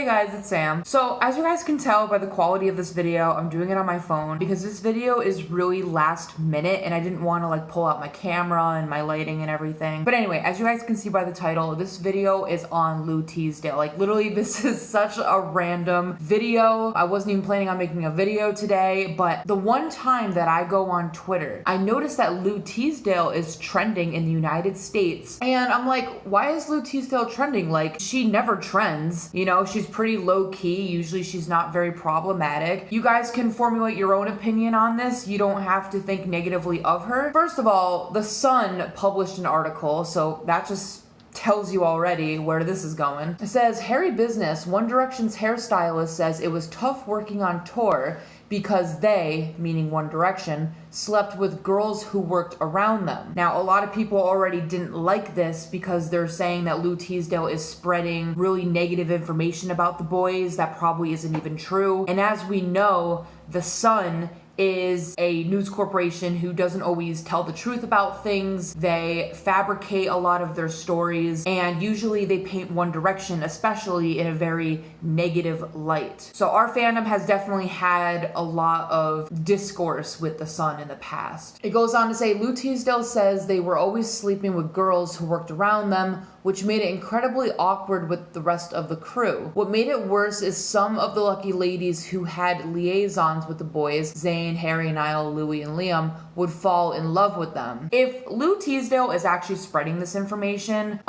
Hey guys, it's Sam. So as you guys can tell by the quality of this video, I'm doing it on my phone because this video is really last minute and I didn't want to like pull out my camera and my lighting and everything. But anyway, as you guys can see by the title, this video is on Lou Teasdale. Like literally this is such a random video. I wasn't even planning on making a video today, but the one time that I go on Twitter, I noticed that Lou Teasdale is trending in the United States. And I'm like, why is Lou Teasdale trending? Like she never trends, you know, she's pretty low key. Usually she's not very problematic. You guys can formulate your own opinion on this. You don't have to think negatively of her. First of all, The Sun published an article, so that just tells you already where this is going. It says, hairy business, One Direction's hairstylist says it was tough working on tour because they, meaning One Direction, slept with girls who worked around them. Now, a lot of people already didn't like this because they're saying that Lou Teasdale is spreading really negative information about the boys that probably isn't even true. And as we know, The Sun is a news corporation who doesn't always tell the truth about things. They fabricate a lot of their stories, and usually they paint One Direction, especially in a very negative light. So our fandom has definitely had a lot of discourse with The Sun in the past. It goes on to say, Lou Teasdale says they were always sleeping with girls who worked around them, which made it incredibly awkward with the rest of the crew. What made it worse is some of the lucky ladies who had liaisons with the boys, Zayn, Harry, Niall, Louis, and Liam, would fall in love with them. If Lou Teasdale is actually spreading this information,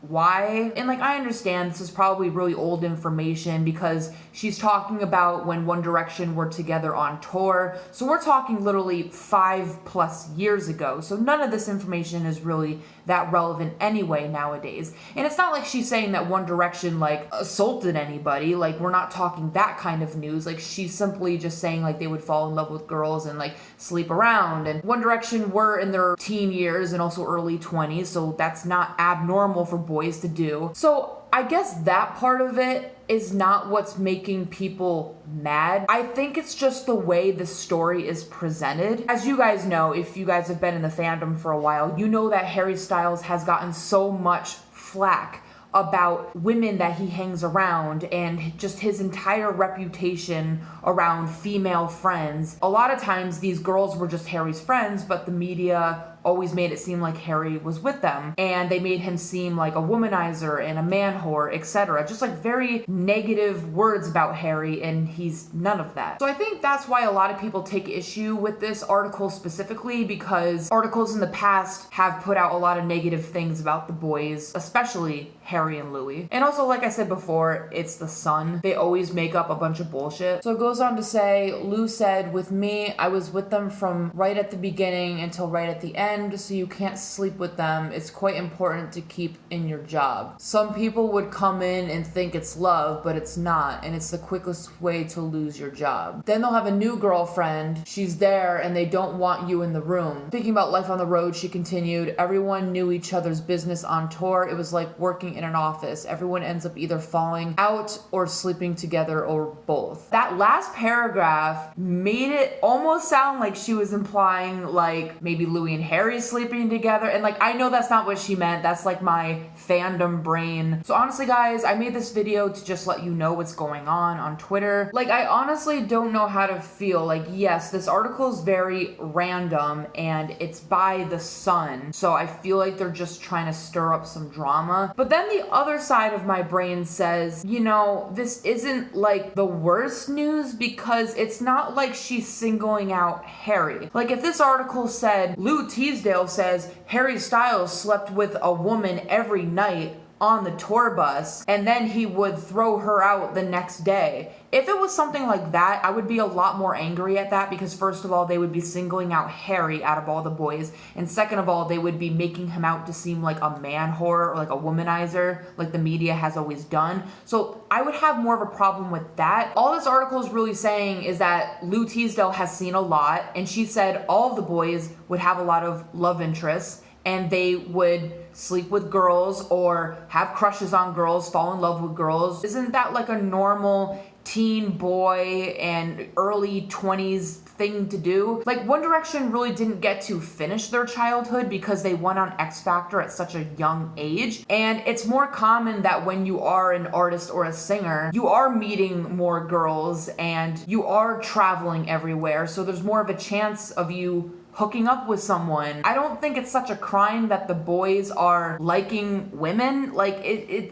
why? And like, I understand this is probably really old information because she's talking about when One Direction were together on tour. So we're talking literally 5+ years ago. So none of this information is really that relevant anyway nowadays. And it's not like she's saying that One Direction like assaulted anybody. Like we're not talking that kind of news. Like she's simply just saying like they would fall in love with girls and like sleep around. And One Direction were in their teen years and also early 20s. So that's not abnormal for boys to do. So I guess that part of it is not what's making people mad. I think it's just the way the story is presented. As you guys know, if you guys have been in the fandom for a while, you know that Harry Styles has gotten so much flack about women that he hangs around and just his entire reputation around female friends. A lot of times these girls were just Harry's friends, but the media always made it seem like Harry was with them, and they made him seem like a womanizer and a man whore, etc. Just like very negative words about Harry, and he's none of that. So I think that's why a lot of people take issue with this article specifically, because articles in the past have put out a lot of negative things about the boys, especially Harry and Louis. And also, like I said before, it's The Sun. They always make up a bunch of bullshit. So it goes on to say, Lou said, with me, I was with them from right at the beginning until right at the end, so you can't sleep with them. It's quite important to keep in your job. Some people would come in and think it's love, but it's not, and it's the quickest way to lose your job. Then they'll have a new girlfriend. She's there and they don't want you in the room. Speaking about life on the road, she continued, everyone knew each other's business on tour. It was like working in an office. Everyone ends up either falling out or sleeping together or both. That last paragraph made it almost sound like she was implying like maybe Louis and Harry sleeping together, and like I know that's not what she meant. That's like my fandom brain. So honestly guys, I made this video to just let you know what's going on Twitter. Like I honestly don't know how to feel. Like yes, this article is very random and it's by The Sun, so I feel like they're just trying to stir up some drama. But then the other side of my brain says, you know, this isn't like the worst news because it's not like she's singling out Harry. Like if this article said Lou Teasdale says Harry Styles slept with a woman every night on the tour bus and then he would throw her out the next day. If it was something like that, I would be a lot more angry at that because first of all, they would be singling out Harry out of all the boys, and second of all, they would be making him out to seem like a man whore or like a womanizer like the media has always done. So I would have more of a problem with that. All this article is really saying is that Lou Teasdale has seen a lot, and she said all of the boys would have a lot of love interests, and they would sleep with girls or have crushes on girls, fall in love with girls. Isn't that like a normal teen boy and early 20s thing to do? Like, One Direction really didn't get to finish their childhood because they went on X Factor at such a young age. And it's more common that when you are an artist or a singer, you are meeting more girls and you are traveling everywhere. So there's more of a chance of you hooking up with someone. I don't think it's such a crime that the boys are liking women. Like,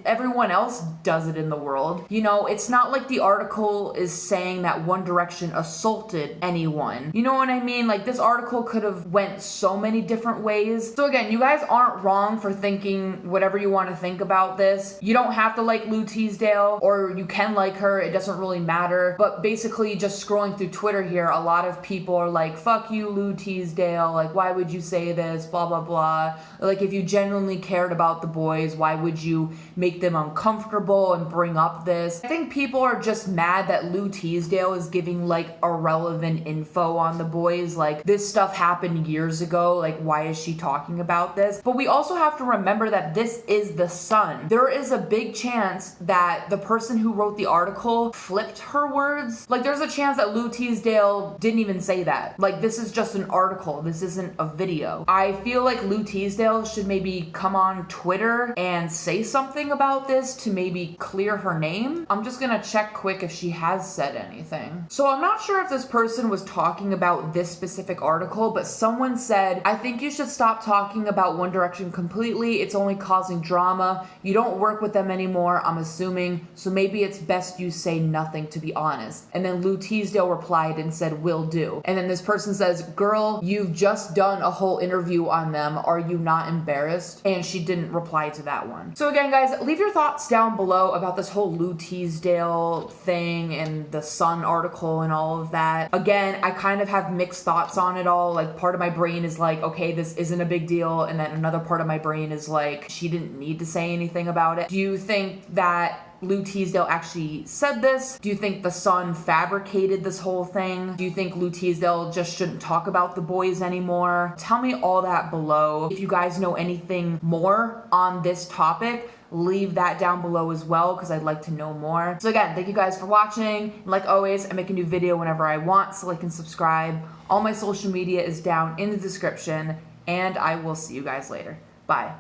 everyone else does it in the world. You know, it's not like the article is saying that One Direction assaulted anyone. You know what I mean? Like, this article could have went so many different ways. So again, you guys aren't wrong for thinking whatever you want to think about this. You don't have to like Lou Teasdale, or you can like her. It doesn't really matter. But basically, just scrolling through Twitter here, a lot of people are like, fuck you, Lou Teasdale. Like, why would you say this? Blah, blah, blah. Like, if you genuinely cared about the boys, why would you make them uncomfortable and bring up this? I think people are just mad that Lou Teasdale is giving, like, irrelevant info on the boys. Like, this stuff happened years ago. Like, why is she talking about this? But we also have to remember that this is The Sun. There is a big chance that the person who wrote the article flipped her words. Like, there's a chance that Lou Teasdale didn't even say that. Like, this is just an article. This isn't a video. I feel like Lou Teasdale should maybe come on Twitter and say something about this to maybe clear her name. I'm just gonna check quick if she has said anything. So I'm not sure if this person was talking about this specific article, but someone said, I think you should stop talking about One Direction completely. It's only causing drama. You don't work with them anymore, I'm assuming, so maybe it's best you say nothing, to be honest. And then Lou Teasdale replied and said, will do. And then this person says, girl, you've just done a whole interview on them. Are you not embarrassed? And she didn't reply to that one. So again, guys, leave your thoughts down below about this whole Lou Teasdale thing and the Sun article and all of that. Again, I kind of have mixed thoughts on it all. Like, part of my brain is like, okay, this isn't a big deal. And then another part of my brain is like, she didn't need to say anything about it. Do you think that Lou Teasdale actually said this? Do you think The Sun fabricated this whole thing? Do you think Lou Teasdale just shouldn't talk about the boys anymore? Tell me all that below. If you guys know anything more on this topic, leave that down below as well, because I'd like to know more. So again, thank you guys for watching. Like always, I make a new video whenever I want, so like and subscribe. All my social media is down in the description, and I will see you guys later. Bye.